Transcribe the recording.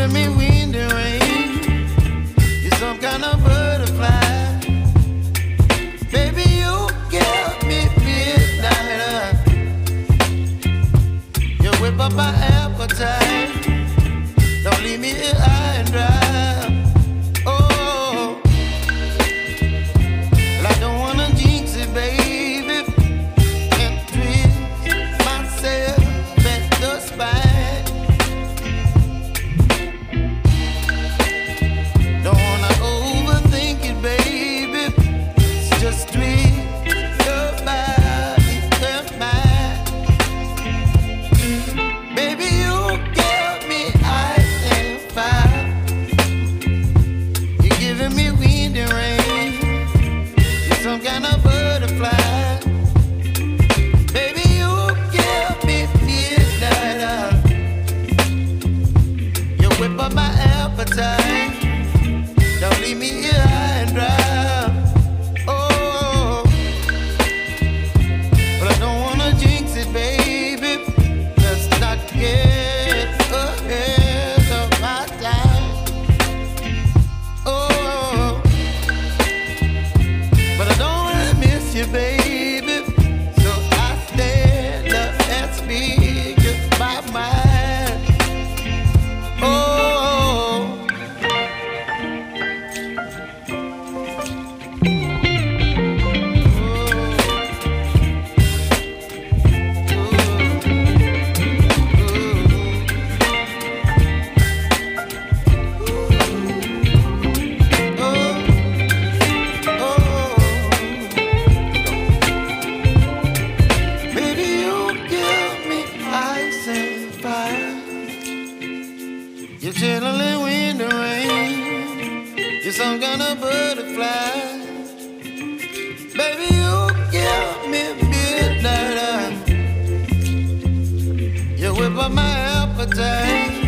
giving me wind and rain. You're some kind of butterfly. Baby, you give me midnight. You whip up my appetite. Don't leave me here high and dry. Oh, well, I don't wanna jinx it, baby, and twist myself at the spine. Don't wanna overthink it, baby. It's just twist your body and mine. Baby, you give me ice and fire. You're giving me wind and rain. You're some kind of butterfly. Baby, you give me midnight. You whip up my appetite. Don't leave me here high and dry. Oh, but I don't wanna jinx it, baby. Let's not get ahead of my time. Oh, but I don't wanna miss you, baby. So I stand up and speak my mind. Oh. Baby, you give me ice and fire. You're chilling wind and rain. You're some kind of butterfly. Baby, you give me midnight. You whip up my appetite.